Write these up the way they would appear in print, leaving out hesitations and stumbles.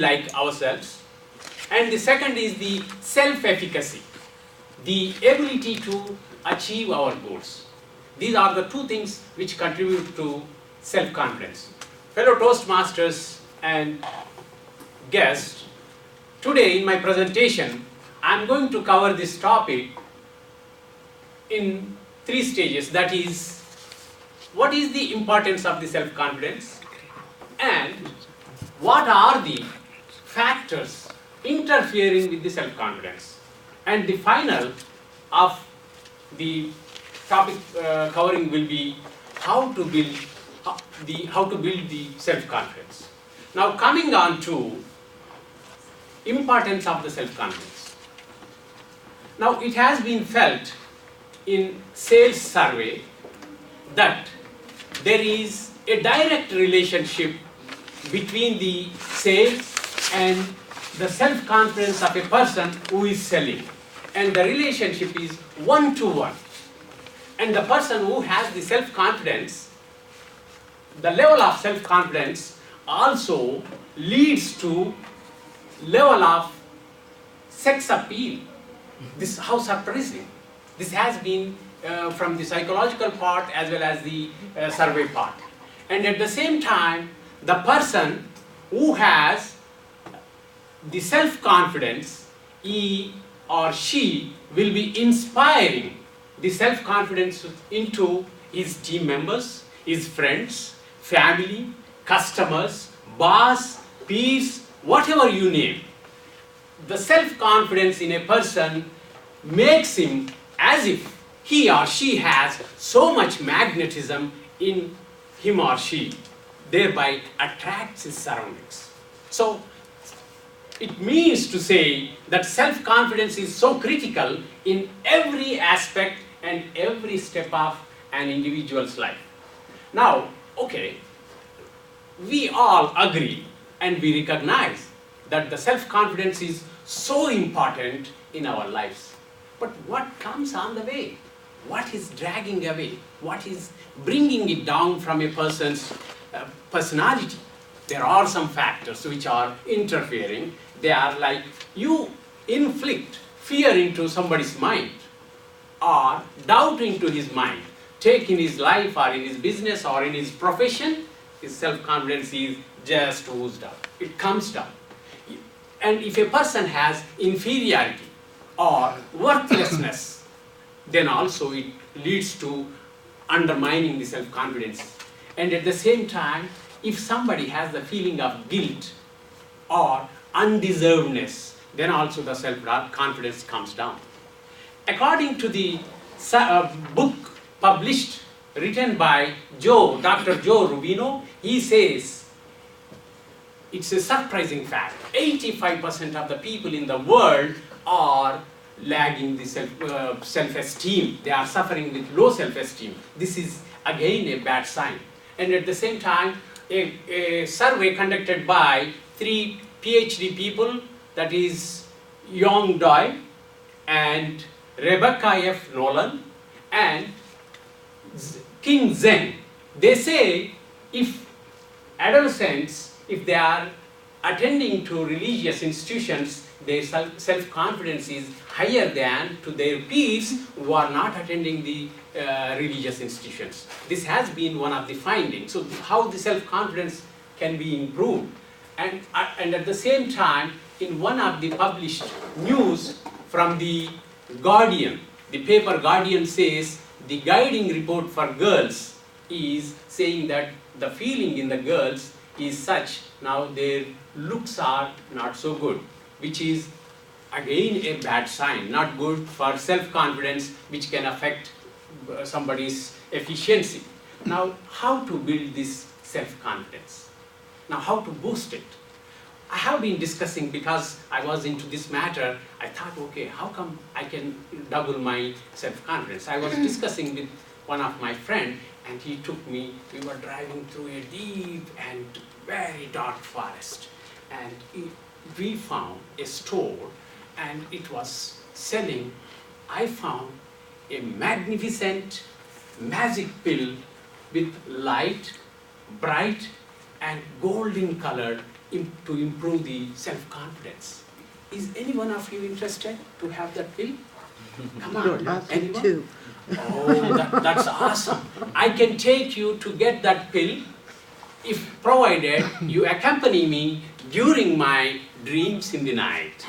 like ourselves. And the second is the self-efficacy, the ability to achieve our goals. These are the two things which contribute to self-confidence. Fellow Toastmasters and guests, today in my presentation, I am going to cover this topic in three stages. That is, what is the importance of the self-confidence, and what are the factors interfering with the self-confidence, and the final of the topic covering will be how to build the self-confidence. Now, coming on to importance of the self-confidence. Now, it has been felt in sales survey that there is a direct relationship between the sales and the self-confidence of a person who is selling, and the relationship is 1-to-1. And the person who has the self-confidence, the level of self-confidence also leads to level of sex appeal. This, how surprising. This has been from the psychological part as well as the survey part. And at the same time, the person who has the self-confidence, he or she will be inspiring the self-confidence into his team members, his friends, family, customers, boss, peers, whatever you name. The self-confidence in a person makes him as if he or she has so much magnetism in him or she, thereby attracts his surroundings. So, it means to say that self-confidence is so critical in every aspect and every step of an individual's life. Now, okay, we all agree and we recognize that the self-confidence is so important in our lives. But what comes on the way? What is dragging away? What is bringing it down from a person's personality? There are some factors which are interfering. They are like, you inflict fear into somebody's mind or doubt into his mind, take in his life or in his business or in his profession, his self-confidence is just oozed up. It comes down. And if a person has inferiority or worthlessness, then also it leads to undermining the self-confidence. And at the same time, if somebody has the feeling of guilt or undeservedness, then also the self-confidence comes down. According to the book published, written by Dr. Joe Rubino, he says, it's a surprising fact, 85% of the people in the world are lagging the self-esteem. They are suffering with low self-esteem. This is again a bad sign. And at the same time, a survey conducted by 3 PhD people, that is Yong Doi and Rebecca F. Nolan and King Zeng, they say if adolescents, if they are attending to religious institutions, their self-confidence is higher than to their peers who are not attending the religious institutions. This has been one of the findings. So how the self-confidence can be improved. And at the same time, in one of the published news from the Guardian, the paper Guardian says the guiding report for girls is saying that the feeling in the girls is such, now their looks are not so good, which is again a bad sign, not good for self-confidence, which can affect somebody's efficiency. Now, how to build this self-confidence? Now, how to boost it? I have been discussing, because I was into this matter, I thought, okay, how come I can double my self-confidence? I was discussing with one of my friends, and he took me, we were driving through a deep and very dark forest, and we found a store, and it was selling, I found a magnificent magic pill with light, bright and golden colored to improve the self-confidence. Is any one of you interested to have that pill? Come on, anyone? Too. Oh, that's awesome. I can take you to get that pill if provided you accompany me during my dreams in the night.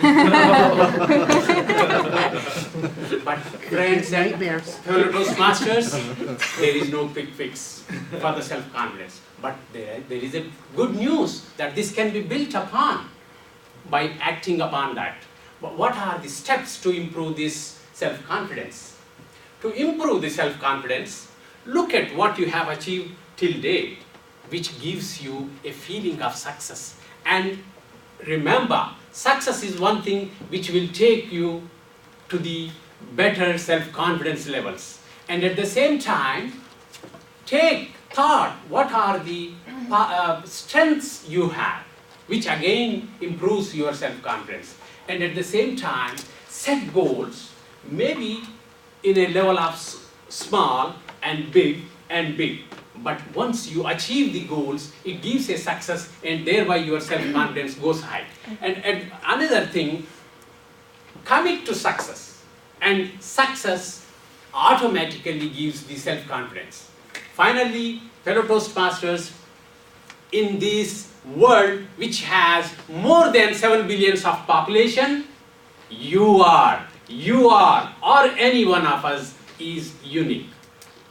But friends and Nightmares. fellow Toastmasters, there is no quick fix for the self-confidence. But there is a good news that this can be built upon by acting upon that. But what are the steps to improve this self-confidence? To improve the self-confidence, look at what you have achieved till date, which gives you a feeling of success. And remember, success is one thing which will take you to the better self-confidence levels. And at the same time, take thought, what are the strengths you have, which again improves your self-confidence. And at the same time, set goals, maybe in a level of small and big and big. But once you achieve the goals, it gives a success, and thereby your self-confidence goes high. And another thing, commit to success. And success automatically gives the self-confidence. Finally, fellow Toastmasters, in this world which has more than 7 billion of population, you are, or any one of us is unique.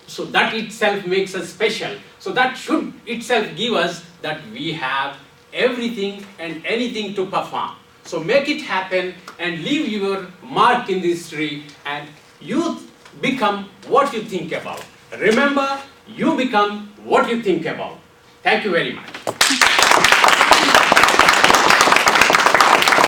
So that itself makes us special. So that should itself give us that we have everything and anything to perform. So make it happen and leave your mark in the history, and you become what you think about. Remember, you become what you think about. Thank you very much.